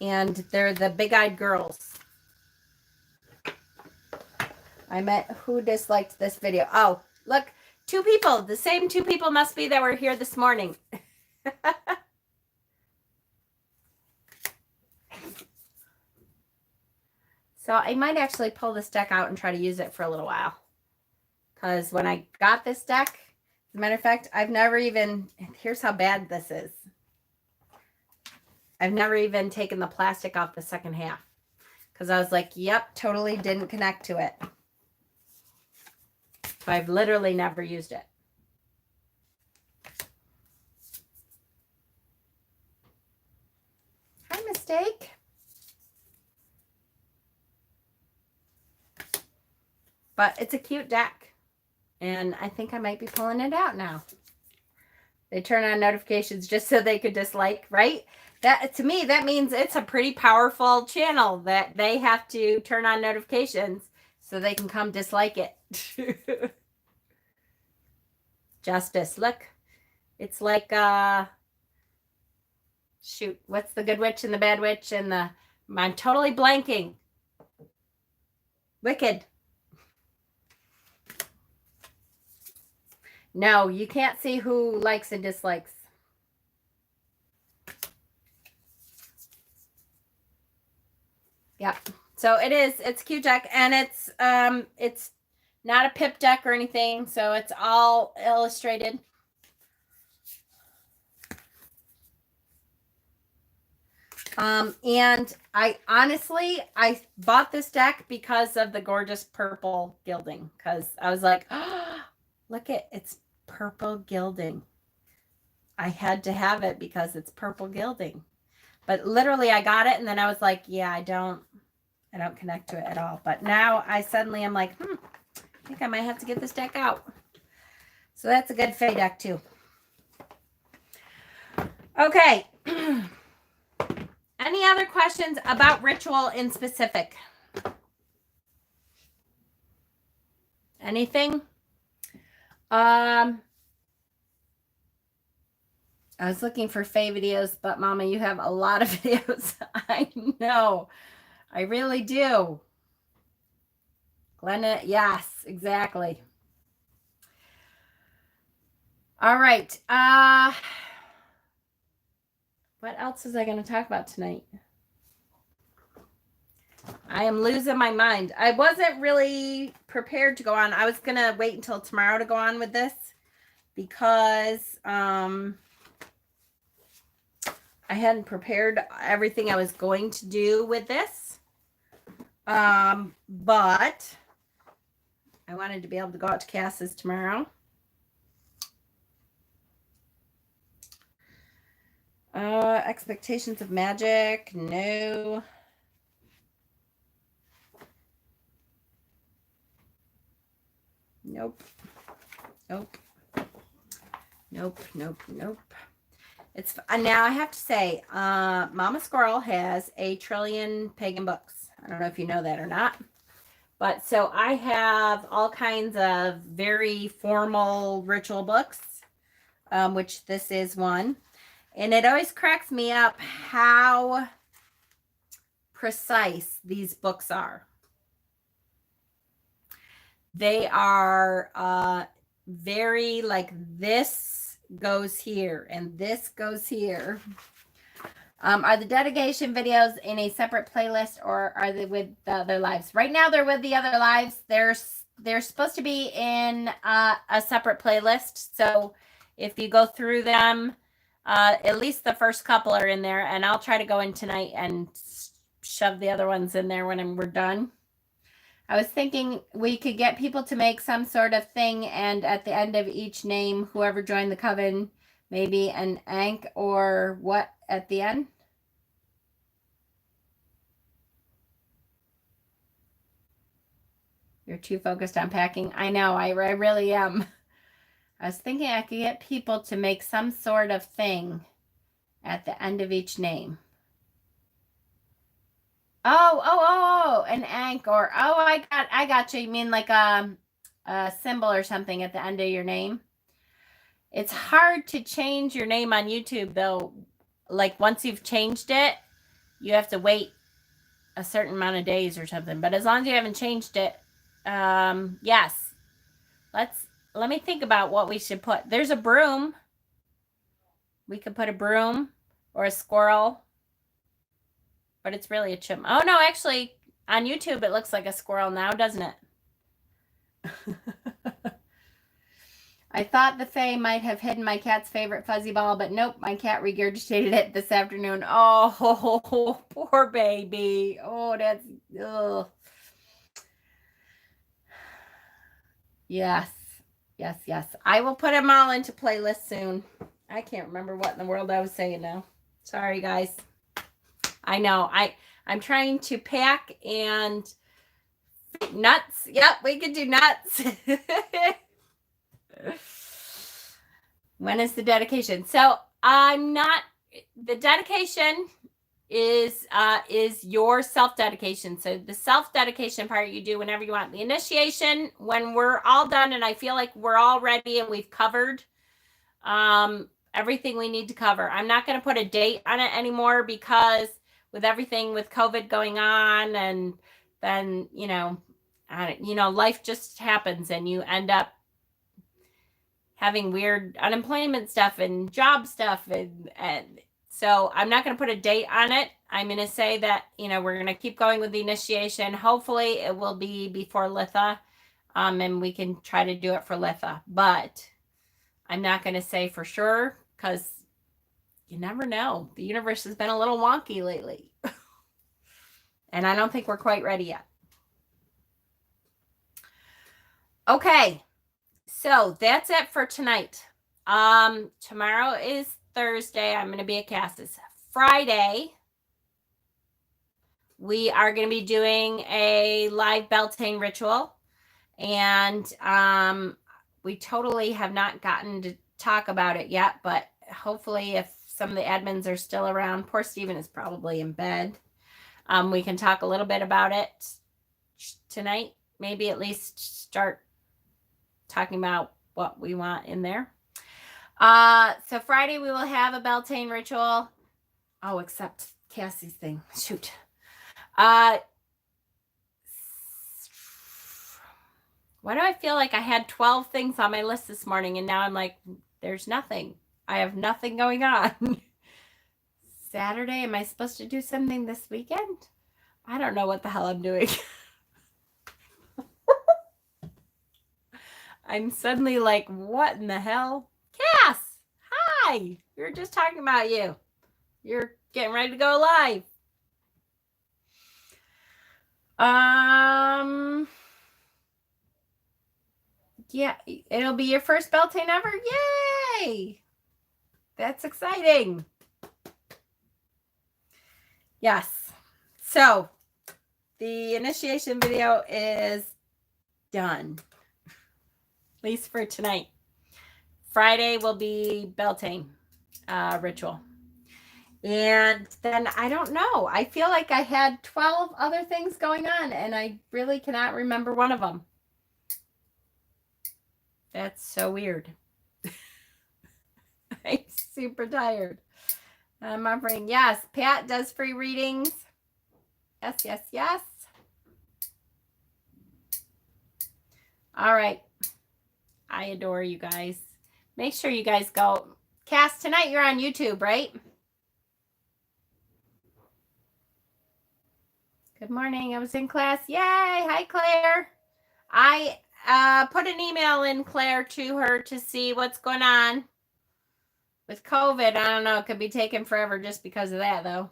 And they're the big-eyed girls. I met who disliked this video. Oh, look, 2 people. The same 2 people must be that were here this morning. So I might actually pull this deck out and try to use it for a little while. Because when I got this deck, as a matter of fact, I've never even, here's how bad this is. I've never even taken the plastic off the second half. Because I was like, yep, totally didn't connect to it. So I've literally never used it. Hi, Mistake. But it's a cute deck. And I think I might be pulling it out now. They turn on notifications just so they could dislike, right? That, to me, that means it's a pretty powerful channel that they have to turn on notifications so they can come dislike it. Justice, look. It's like, shoot, what's the good witch and the bad witch and the, I'm totally blanking. Wicked. No, you can't see who likes and dislikes. Yeah. So it's a cute deck, and it's not a pip deck or anything, so it's all illustrated. And I bought this deck because of the gorgeous purple gilding, because I was like, oh, look at, it's purple gilding. I had to have it because it's purple gilding. But literally I got it and then I was like, yeah, I don't connect to it at all. But now I suddenly am like, I think I might have to get this deck out. So that's a good Fae deck too. Okay. Any other questions about ritual in specific? Anything? I was looking for Fae videos, but Mama, you have a lot of videos. I know. I really do. Glenna, yes, exactly. All right. What else was I going to talk about tonight? I am losing my mind. I wasn't really prepared to go on. I was going to wait until tomorrow to go on with this because I hadn't prepared everything I was going to do with this. But I wanted to be able to go out to Cass's tomorrow. Expectations of magic. No. Nope. Nope. Nope. Nope. Nope. It's now I have to say, Mama Squirrel has a trillion pagan books. I don't know if you know that or not. But so I have all kinds of very formal ritual books, which this is one. And it always cracks me up how precise these books are. They are very like this goes here and this goes here. Are the dedication videos in a separate playlist or are they with the other lives? Right now they're with the other lives. They're supposed to be in a separate playlist. So if you go through them, at least the first couple are in there, and I'll try to go in tonight and shove the other ones in there when we're done. I was thinking we could get people to make some sort of thing, and at the end of each name, whoever joined the coven, maybe an ankh or what at the end. You're too focused on packing. I know, I really am. I was thinking I could get people to make some sort of thing at the end of each name. Oh, an ankh or, oh, I got you. You mean like a symbol or something at the end of your name? It's hard to change your name on YouTube, though. Like, once you've changed it, you have to wait a certain amount of days or something. But as long as you haven't changed it, yes. Let me think about what we should put. There's a broom. We could put a broom or a squirrel. But it's really a chimp. Oh, no, actually, on YouTube, it looks like a squirrel now, doesn't it? I thought the Fae might have hidden my cat's favorite fuzzy ball, but nope, my cat regurgitated it this afternoon. Oh, poor baby. Oh, that's, ugh. Yes. I will put them all into playlists soon. I can't remember what in the world I was saying now. Sorry, guys. I know. I'm trying to pack and nuts. Yep, we could do nuts. When is the dedication? So the dedication is your self-dedication. So the self-dedication part you do whenever you want. The initiation, when we're all done and I feel like we're all ready and we've covered everything we need to cover. I'm not going to put a date on it anymore because with everything with COVID going on, and then, life just happens and you end up having weird unemployment stuff and job stuff. And so I'm not going to put a date on it. I'm going to say that, we're going to keep going with the initiation. Hopefully it will be before Litha, and we can try to do it for Litha, but I'm not going to say for sure because you never know. The universe has been a little wonky lately. And I don't think we're quite ready yet. Okay. So that's it for tonight. Tomorrow is Thursday. I'm going to be at Cass's. Friday, we are going to be doing a live Beltane ritual. And we totally have not gotten to talk about it yet, but hopefully if some of the admins are still around, poor Steven is probably in bed. We can talk a little bit about it tonight. Maybe at least start talking about what we want in there. So Friday we will have a Beltane ritual. Oh, except Cassie's thing. Shoot. Why do I feel like I had 12 things on my list this morning and now I'm like, there's nothing. I have nothing going on. Saturday, am I supposed to do something this weekend? I don't know what the hell I'm doing. I'm suddenly like, what in the hell? Cass, hi. We were just talking about you. You're getting ready to go live. Yeah, it'll be your first Beltane ever. Yay! That's exciting. Yes. So the initiation video is done. At least for tonight. Friday will be Beltane ritual. And then I don't know. I feel like I had 12 other things going on and I really cannot remember one of them. That's so weird. I'm super tired. I'm offering, yes, Pat does free readings. Yes, yes, yes. All right. I adore you guys. Make sure you guys go. Cass, tonight you're on YouTube, right? Good morning. I was in class. Yay. Hi, Claire. I put an email in, Claire, to her to see what's going on with COVID. I don't know. It could be taking forever just because of that, though.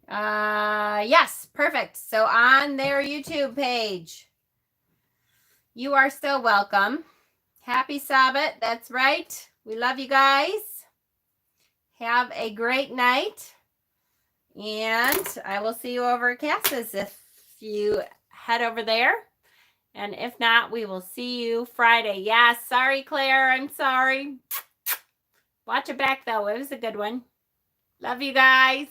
Yes, perfect. So on their YouTube page, you are still welcome. Happy Sabbath. That's right. We love you guys. Have a great night. And I will see you over at Cass's if you head over there. And if not, we will see you Friday. Yeah, sorry, Claire. I'm sorry. Watch it back, though. It was a good one. Love you guys.